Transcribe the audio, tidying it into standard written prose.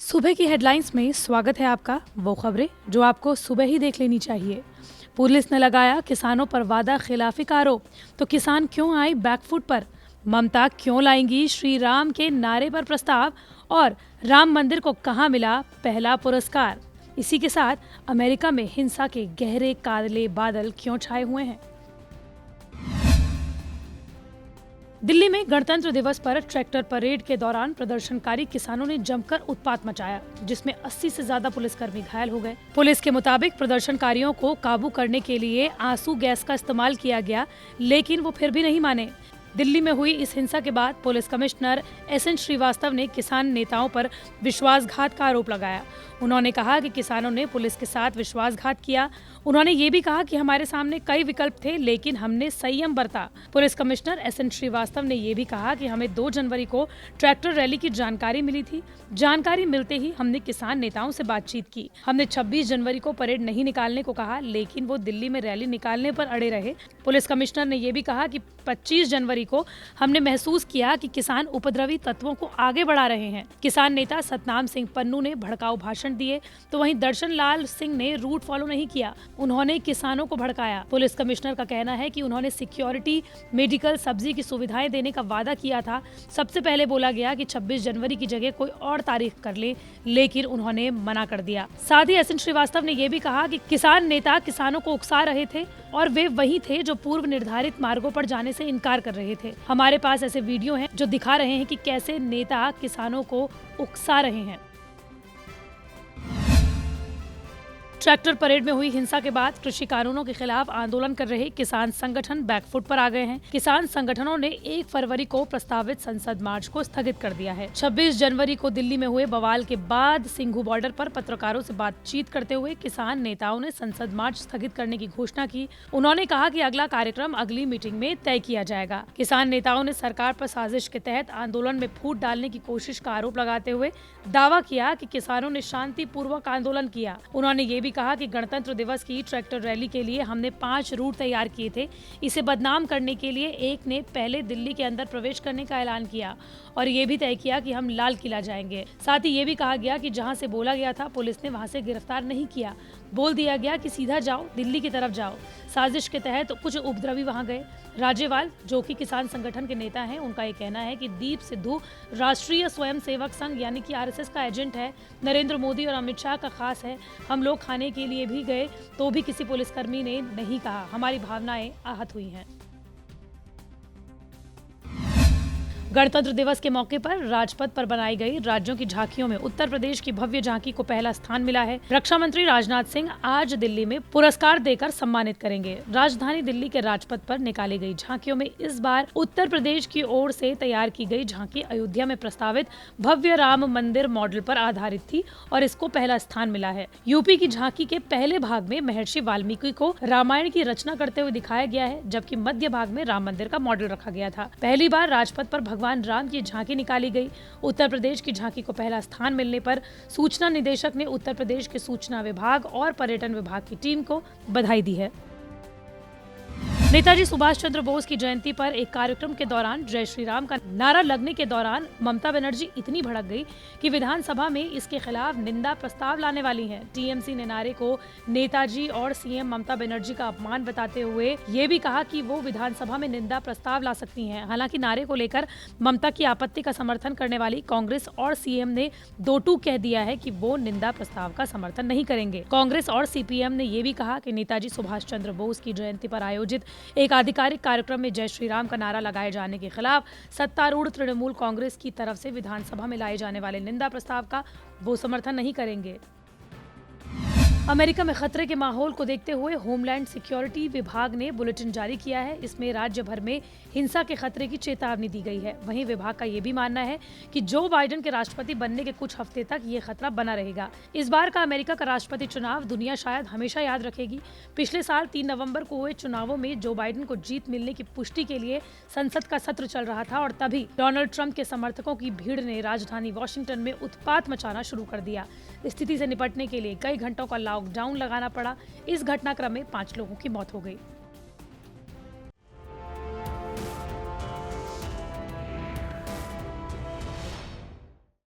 सुबह की हेडलाइंस में स्वागत है आपका। वो खबरें जो आपको सुबह ही देख लेनी चाहिए। पुलिस ने लगाया किसानों पर वादा खिलाफी का आरोप, तो किसान क्यों आई बैकफुट पर? ममता क्यों लाएंगी श्री राम के नारे पर प्रस्ताव? और राम मंदिर को कहां मिला पहला पुरस्कार? इसी के साथ अमेरिका में हिंसा के गहरे काले बादल क्यों छाए हुए हैं? दिल्ली में गणतंत्र दिवस पर ट्रैक्टर परेड के दौरान प्रदर्शनकारी किसानों ने जमकर उत्पात मचाया, जिसमें 80 से ज्यादा पुलिसकर्मी घायल हो गए। पुलिस के मुताबिक प्रदर्शनकारियों को काबू करने के लिए आंसू गैस का इस्तेमाल किया गया, लेकिन वो फिर भी नहीं माने। दिल्ली में हुई इस हिंसा के बाद पुलिस कमिश्नर एस.एन. श्रीवास्तव ने किसान नेताओं पर विश्वासघात का आरोप लगाया। उन्होंने कहा कि किसानों ने पुलिस के साथ विश्वासघात किया। उन्होंने ये भी कहा कि हमारे सामने कई विकल्प थे, लेकिन हमने संयम बरता। Police commissioner SN. श्रीवास्तव ने ये भी कहा कि हमें 2 जनवरी को ट्रैक्टर रैली की जानकारी मिली थी। जानकारी मिलते ही हमने किसान नेताओं से बातचीत की। हमने 26 जनवरी को परेड नहीं निकालने को कहा, लेकिन वो दिल्ली में रैली निकालने पर अड़े रहे। पुलिस कमिश्नर ने ये भी कहा कि 25 जनवरी को हमने महसूस किया कि किसान उपद्रवी तत्वों को आगे बढ़ा रहे हैं। किसान नेता सतनाम सिंह पन्नू ने भड़काऊ भाषण दिए, तो वहीं दर्शन लाल सिंह ने रूट फॉलो नहीं किया। उन्होंने किसानों को भड़काया। पुलिस कमिश्नर का कहना है कि उन्होंने सिक्योरिटी, मेडिकल, सब्जी की सुविधाएं देने का वादा किया था। सबसे पहले बोला गया कि 26 जनवरी की जगह कोई और तारीख कर ले, लेकिन उन्होंने मना कर दिया। साथ ही एस.एन. श्रीवास्तव ने यह भी कहा कि किसान नेता किसानों को उकसा रहे थे और वे वही थे जो पूर्व निर्धारित मार्गों पर जाने से इनकार कर रहे थे। हमारे पास ऐसे वीडियो हैं जो दिखा रहे हैं कि कैसे नेता किसानों को उकसा रहे हैं। ट्रैक्टर परेड में हुई हिंसा के बाद कृषि कानूनों के खिलाफ आंदोलन कर रहे किसान संगठन बैकफुट पर आ गए हैं। किसान संगठनों ने 1 फरवरी को प्रस्तावित संसद मार्च को स्थगित कर दिया है। 26 जनवरी को दिल्ली में हुए बवाल के बाद सिंघू बॉर्डर पर पत्रकारों से बातचीत करते हुए किसान नेताओं ने संसद मार्च स्थगित करने की घोषणा की। उन्होंने कहा कि अगला कार्यक्रम अगली मीटिंग में तय किया जाएगा। किसान नेताओं ने सरकार पर साजिश के तहत आंदोलन में फूट डालने की कोशिश का आरोप लगाते हुए दावा किया कि किसानों ने शांतिपूर्वक आंदोलन किया। उन्होंने ये भी कहा कि गणतंत्र दिवस की ट्रैक्टर रैली के लिए हमने 5 रूट तैयार किए थे। इसे बदनाम करने के लिए एक ने पहले दिल्ली के अंदर प्रवेश करने का ऐलान किया और ये भी तय किया कि हम लाल किला जाएंगे। साथ ही ये भी कहा गया कि जहां से बोला गया था पुलिस ने वहां से गिरफ्तार नहीं किया। बोल दिया गया कि सीधा जाओ, दिल्ली की तरफ जाओ। साजिश के तहत कुछ उपद्रवी वहां गए। राज्यपाल, जो कि किसान संगठन के नेता हैं, उनका ये कहना है कि दीप सिद्धू राष्ट्रीय स्वयंसेवक संघ यानी कि आरएसएस का एजेंट है। नरेंद्र मोदी और अमित शाह का खास है। हम लोग खाने के लिए भी गए तो भी किसी पुलिसकर्मी ने नहीं कहा हमारी भावनाएं आहत हुई हैं। गणतंत्र दिवस के मौके पर राजपथ पर बनाई गई राज्यों की झांकियों में उत्तर प्रदेश की भव्य झांकी को पहला स्थान मिला है। रक्षा मंत्री राजनाथ सिंह आज दिल्ली में पुरस्कार देकर सम्मानित करेंगे। राजधानी दिल्ली के राजपथ पर निकाली गई झांकियों में इस बार उत्तर प्रदेश की ओर से तैयार की गई झांकी अयोध्या में प्रस्तावित भव्य राम मंदिर मॉडल पर आधारित थी और इसको पहला स्थान मिला है। यूपी की झांकी के पहले भाग में महर्षि वाल्मीकि को रामायण की रचना करते हुए दिखाया गया है, जबकि मध्य भाग में राम मंदिर का मॉडल रखा गया था। पहली बार राजपथ पर भगवान राम की झांकी निकाली गई। उत्तर प्रदेश की झांकी को पहला स्थान मिलने पर सूचना निदेशक ने उत्तर प्रदेश के सूचना विभाग और पर्यटन विभाग की टीम को बधाई दी है। नेताजी सुभाष चंद्र बोस की जयंती पर एक कार्यक्रम के दौरान जय श्री राम का नारा लगने के दौरान ममता बनर्जी इतनी भड़क गई कि विधानसभा में इसके खिलाफ निंदा प्रस्ताव लाने वाली हैं। टीएमसी ने नारे को नेताजी और सीएम ममता बनर्जी का अपमान बताते हुए ये भी कहा कि वो विधानसभा में निंदा प्रस्ताव ला सकती हैं। हालांकि नारे को लेकर ममता की आपत्ति का समर्थन करने वाली कांग्रेस और सीएम ने 2 टूक कह दिया है कि वो निंदा प्रस्ताव का समर्थन नहीं करेंगे। कांग्रेस और सीपीएम ने ये भी कहा कि नेताजी सुभाष चंद्र बोस की जयंती पर आयोजित एक आधिकारिक कार्यक्रम में जय श्री राम का नारा लगाए जाने के खिलाफ सत्तारूढ़ तृणमूल कांग्रेस की तरफ से विधानसभा में लाए जाने वाले निंदा प्रस्ताव का वो समर्थन नहीं करेंगे। अमेरिका में खतरे के माहौल को देखते हुए होमलैंड सिक्योरिटी विभाग ने बुलेटिन जारी किया है। इसमें राज्य भर में हिंसा के खतरे की चेतावनी दी गई है। वहीं विभाग का ये भी मानना है कि जो बाइडेन के राष्ट्रपति बनने के कुछ हफ्ते तक ये खतरा बना रहेगा। इस बार का अमेरिका का राष्ट्रपति चुनाव दुनिया शायद हमेशा याद रखेगी। पिछले साल 3 नवंबर को हुए चुनावों में जो बाइडेन को जीत मिलने की पुष्टि के लिए संसद का सत्र चल रहा था और तभी डोनाल्ड ट्रंप के समर्थकों की भीड़ ने राजधानी वॉशिंगटन में उत्पात मचाना शुरू कर दिया। स्थिति से निपटने के लिए कई घंटों का लॉकडाउन लगाना पड़ा। इस घटनाक्रम में 5 लोगों की मौत हो गई।